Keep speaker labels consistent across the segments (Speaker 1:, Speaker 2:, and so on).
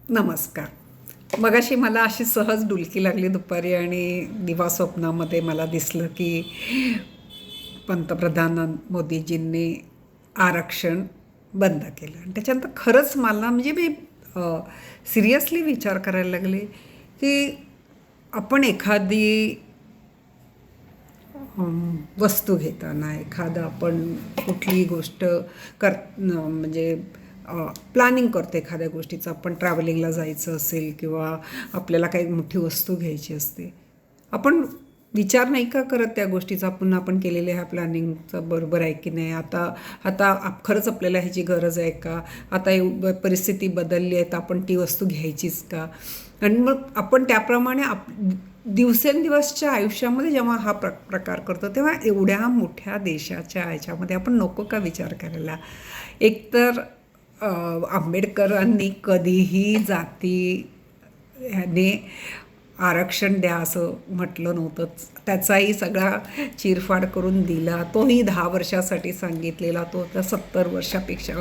Speaker 1: नमस्कार. मगाशी मला अशी सहज डुलकी लागली दुपारी आणि दिवा स्वप्नामध्ये मला दिसलं की पंतप्रधान मोदीजींनी आरक्षण बंद केलं आणि त्याच्यानंतर खरंच मला म्हणजे मी सिरियसली विचार करायला लागले की आपण एखादी वस्तू घेताना एखादं आपण कुठलीही गोष्ट म्हणजे प्लॅनिंग करतो एखाद्या गोष्टीचं. आपण ट्रॅव्हलिंगला जायचं असेल किंवा आपल्याला काही मोठी वस्तू घ्यायची असते, आपण विचार नाही का करत त्या गोष्टीचा, पुन्हा आपण केलेल्या ह्या प्लॅनिंगचं बरोबर आहे की नाही, आता आता खरंच आपल्याला ह्याची गरज आहे का, आता परिस्थिती बदलली आहे तर आपण ती वस्तू घ्यायचीच का. आणि मग आपण त्याप्रमाणे दिवसेंदिवसच्या आयुष्यामध्ये जेव्हा हा प्रकार करतो तेव्हा एवढ्या मोठ्या देशाच्या ह्याच्यामध्ये आपण नको का विचार करायला. एकतर आंबेडकरांनी कधीही जाती ह्याने आरक्षण द्या असं म्हटलं नव्हतं. त्याचाही सगळा चिरफाड करून दिला. तोही 10 वर्षासाठी सांगितलेला तो आता 70 वर्षापेक्षा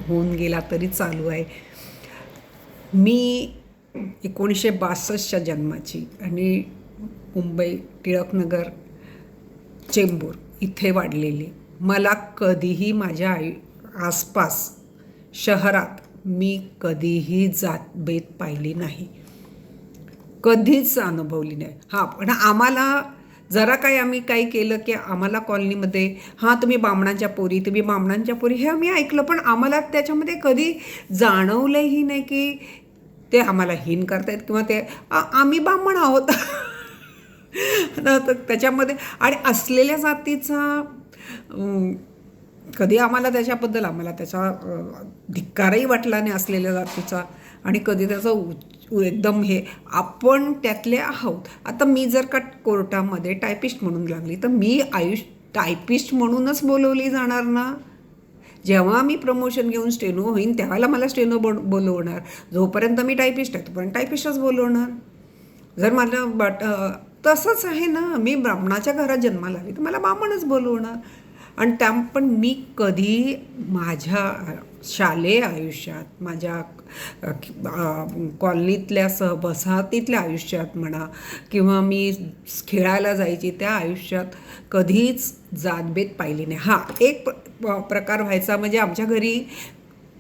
Speaker 1: होऊन गेला तरी चालू आहे. मी 1962च्या जन्माची आणि मुंबई टिळकनगर चेंबूर इथे वाढलेली. मला कधीही माझ्या आसपास शहरात मी कधीही जातभेद पाहिली नाही, कधीच अनुभवली नाही. हां, पण आम्हाला जरा काही आम्ही काही केलं की आम्हाला कॉलनीमध्ये तुम्ही बामणांच्या पोरी, तुम्ही बामणांच्या पोरी हे आम्ही ऐकलं, पण आम्हाला त्याच्यामध्ये कधी जाणवलंही नाही की ते आम्हाला हीन करतायत किंवा ते आम्ही ब्राह्मण आहोत. तर त्याच्यामध्ये आणि असलेल्या जातीचा कधी आम्हाला त्याचा धिक्कारही वाटला नाही असलेल्या जातीचा, आणि कधी त्याचं एकदम हे आपण त्यातले आहोत. आता मी जर का कोर्टामध्ये टायपिस्ट म्हणून लागली तर मी टायपिस्ट म्हणूनच बोलवली जाणार ना. जेव्हा मी प्रमोशन घेऊन स्टेनो होईन त्यावेळेला मला स्टेनो बोलवणार. जोपर्यंत मी टायपिस्ट आहे तोपर्यंत टायपिस्टच बोलवणार. जर मला तसंच आहे ना, मी ब्राह्मणाच्या घरात जन्माला आली तर मला ब्राह्मणच बोलवणार. आणि पण मी कधी माझ्या शालेय आयुष्यात, माझ्या कॉलनीतल्या वसाहतीतल्या आयुष्यात म्हणा किंवा मी खेळायला जायची त्या आयुष्यात कधीच जातभेद पाहिली नाही. एक प्रकार व्हायचा म्हणजे आमच्या घरी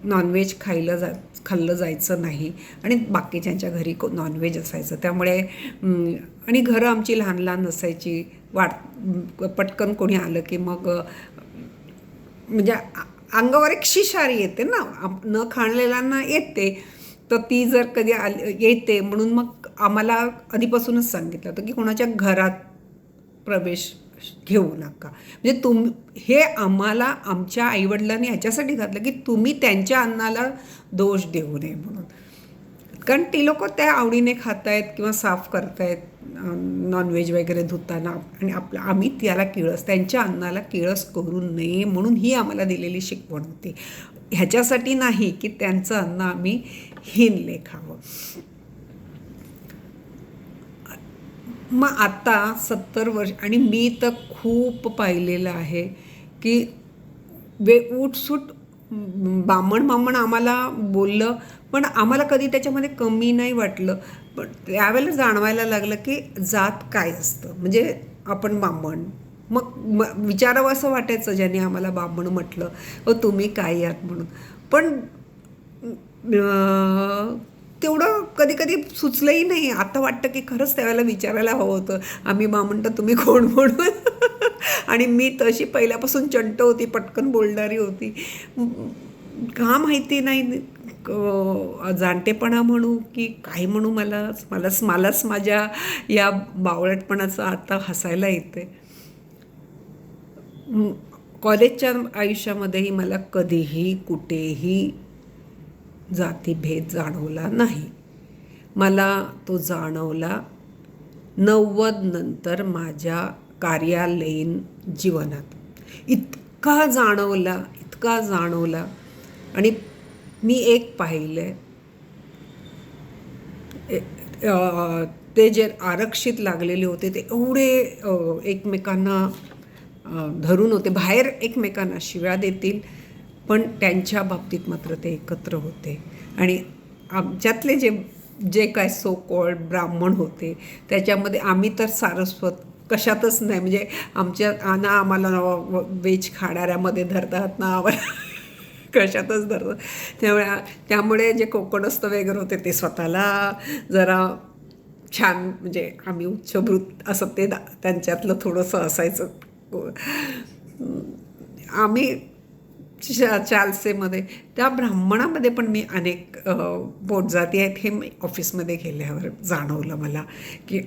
Speaker 1: नॉनव्हेज खाल्लं जायचं नाही आणि बाकीच्यांच्या घरी नॉनव्हेज असायचं. त्यामुळे आणि घरं आमची लहान लहान असायची. पटकन कोणी आलं की मग म्हणजे अंगावर एक शिशारी येते ना, न खाणलेल्यांना येते, तर ती जर कधी येते म्हणून मग आम्हाला आधीपासूनच सांगितलं होतं की कोणाच्या घरात प्रवेश घेऊ नका. म्हणजे हे आम्हाला आमच्या आईवडिलांनी ह्याच्यासाठी घातलं की तुम्ही त्यांच्या अन्नाला दोष देऊ नये म्हणून. कारण ती लोक त्या आवडीने खात आहेत किंवा साफ करतायत नॉनव्हेज वगैरे धुताना, आणि आम्ही त्याला त्यांच्या अन्नाला किळस करू नये म्हणून ही आम्हाला दिलेली शिकवण होती. ह्याच्यासाठी नाही की त्यांचं अन्न आम्ही हीन लेखावं. मग आता 70 वर्ष आणि मी तर खूप पाहिलेलं आहे की उठसूट बामण आम्हाला बोललं, पण आम्हाला कधी त्याच्यामध्ये कमी नाही वाटलं. पण त्यावेळेला जाणवायला लागलं की जात काय असतं. म्हणजे आपण बामण, मग विचारावं असं वाटायचं ज्याने आम्हाला बामण म्हटलं, तुम्ही काय आहात म्हणून. पण तेवढं कधी कधी सुचलंही नाही. आता वाटतं की खरंच त्यावेळेला विचारायला हवं होतं, आम्ही बामण तर तुम्ही कोण म्हणून. आणि मी तशी पहिल्यापासून चंट होती, पटकन बोलणारी होती. का माहिती नाही, जाणतेपणा म्हणू की काय म्हणू, मलाच माझ्या या बावळटपणाचं आता हसायला येते. कॉलेजच्या आयुष्यामध्येही मला कधीही कुठेही जातीभेद जाणवला नाही. मला तो जाणवला 90 नंतर माझ्या कार्यालयीन जीवनात. इतका जाणवला. आणि मी एक पाहिलं, ते जे आरक्षित लागलेले होते ते एवढे एकमेकांना धरून होते. बाहेर एकमेकांना शिव्या देतील पण त्यांच्या बाबतीत मात्र ते एकत्र होते. आणि आमच्यातले जे जे काय सो कॉल्ड ब्राह्मण होते त्याच्यामध्ये आम्ही तर सारस्वत कशातच नाही, म्हणजे ना आम्हाला वेज खाणाऱ्यामध्ये धरतात ना आम्हाला कशातच धरतात. त्यामुळे त्यामुळे जे कोकणस्थ वगैरे होते ते स्वतःला जरा छान, म्हणजे आम्ही उच्चभ्रूत असं ते त्यांच्यातलं थोडंसं असायचं. आम्ही चालसेमध्ये त्या ब्राह्मणामध्ये पण मी अनेक पोटजाती आहेत हे मी ऑफिसमध्ये गेल्यावर जाणवलं मला, की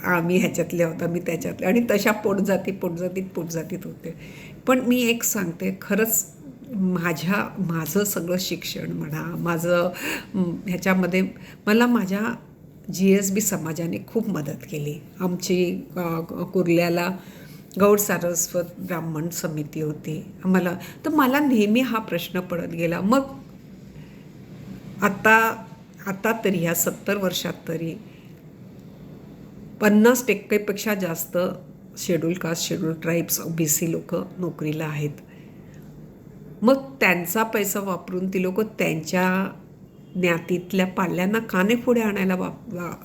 Speaker 1: आम्ही ह्याच्यातले होता, मी त्याच्यातले, आणि तशा पोटजातीत होते. पण मी एक सांगते, खरंच माझं सगळं शिक्षण म्हणा, माझं ह्याच्यामध्ये मला माझ्या GSB समाजाने खूप मदत केली. आमची कुर्ल्याला गौड सारस्वत ब्राह्मण समिती होती आम्हाला. तर मला नेहमी हा प्रश्न पडत गेला. मग आता तरी ह्या 70 वर्षात तरी 50% जास्त schedule caste, schedule tribes, OBC लोक नोकरीला आहेत. मग त्यांचा पैसा वापरून ती लोक त्यांच्या ज्ञातीतल्या पाल्यांना का नाही पुढे आणायला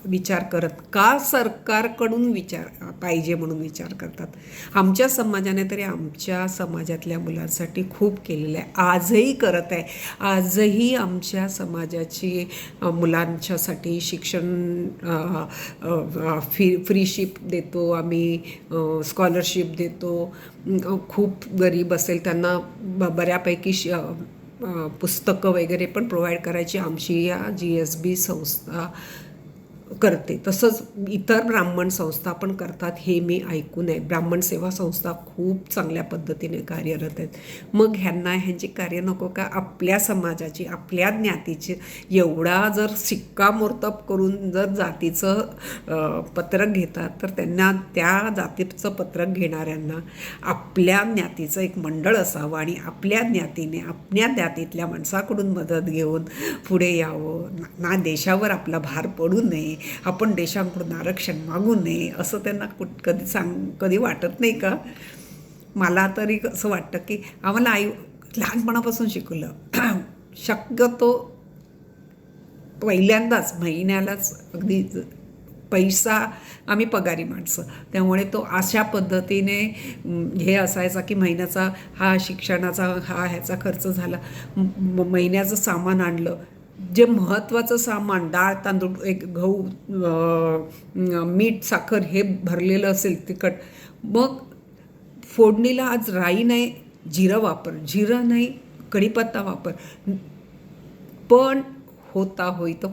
Speaker 1: विचार करत? का सरकारकडून पाहिजे म्हणून विचार करतात? आमच्या समाजाने तरी आमच्या समाजातल्या मुलांसाठी खूप केलेलं आहे, आजही करत आहे. आजही आमच्या समाजाची मुलांच्यासाठी शिक्षण फ्रीशिप देतो आम्ही, स्कॉलरशिप देतो. खूप गरीब असेल त्यांना बऱ्यापैकी पुस्तकं वगैरे पण प्रोव्हाइड करायची आमची या GSB संस्था करते. तसंच इतर ब्राह्मण संस्था पण करतात हे मी ऐकून आहे. ब्राह्मण सेवा संस्था खूप चांगल्या पद्धतीने कार्यरत आहेत. मग ह्यांची कार्य नको का? आपल्या समाजाची, आपल्या ज्ञातीची एवढा जर शिक्कामोर्तब करून जर जातीचं पत्रक घेतात, तर त्यांना त्या जातीचं पत्रक घेणाऱ्यांना आपल्या ज्ञातीचं एक मंडळ असावं आणि आपल्या ज्ञातीने आपल्या ज्ञातीतल्या माणसाकडून मदत घेऊन पुढे यावं. ना देशावर आपला भार पडू नये, आपण देशांकडून आरक्षण मागू नये, असं त्यांना कधी वाटत नाही का? मला तरी असं वाटतं की आम्हाला लहानपणापासून शिकवलं. शक्यतो पहिल्यांदाच महिन्यालाच अगदी पैसा, आम्ही पगारी माणसं, त्यामुळे तो अशा पद्धतीने हे असायचा की महिन्याचा हा शिक्षणाचा ह्याचा खर्च झाला. महिन्याचं सामान आणलं, जे महत्त्वाचं सामान डाळ तांदूळ, एक गहू, मीठ साखर हे भरलेलं असेल तिखट, मग फोडणीला आज राई नाही जिरं वापर, जिरं नाही कढीपत्ता वापर. पण होई तर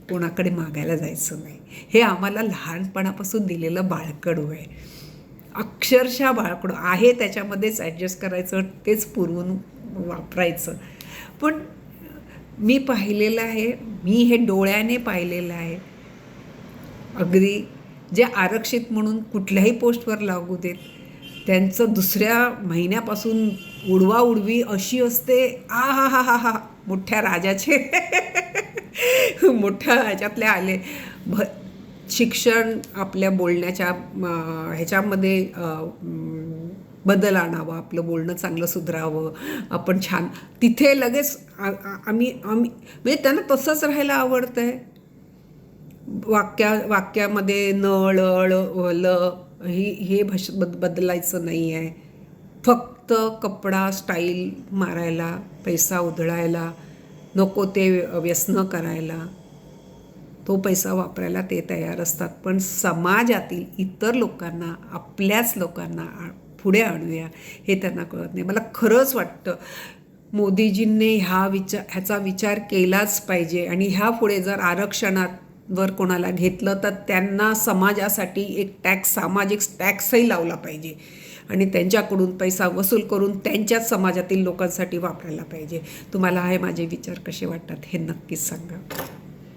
Speaker 1: कोणाकडे मागायला जायचं नाही. हे आम्हाला लहानपणापासून दिलेलं बाळकडू आहे, अक्षरशः बाळकडू आहे. त्याच्यामध्येच ॲडजस्ट करायचं, तेच पुरवून वापरायचं. पण मी पाहिलेलं आहे, मी हे डोळ्याने पाहिलेलं आहे. अगदी जे आरक्षित म्हणून कुठल्याही पोस्टवर लागू देत, त्यांचं दुसऱ्या महिन्यापासून उडवी अशी असते. हा मोठ्या राजाचे मोठ्या ह्याच्यातले आले. शिक्षण आपल्या बोलण्याच्या ह्याच्यामध्ये बदल आणावा, आपलं बोलणं चांगलं सुधारावं, आपण छान तिथे लगेच आम्ही म्हणजे त्यांना तसंच राहायला आवडतं आहे. वाक्यामध्ये न ळ ल हे बदलायचं नाही आहे. फक्त कपडा स्टाईल मारायला, पैसा उधळायला, नको ते व्यसनं करायला, तो पैसा वापरायला ते तयार असतात. पण समाजातील इतर लोकांना, आपल्याच लोकांना पुढे आणूया हे त्यांना कळत नाही. मला खरंच वाटतं मोदीजींनी ह्याचा विचार केलाच पाहिजे. आणि ह्या पुढे जर आरक्षणावर कोणाला घेतलं तर त्यांना समाजासाठी एक सामाजिक टॅक्सही लावला पाहिजे आणि त्यांच्याकडून पैसा वसूल करून त्यांच्याच समाजातील लोकांसाठी वापरायला पाहिजे. तुम्हाला हे माझे विचार कसे वाटतात हे नक्कीच सांगा.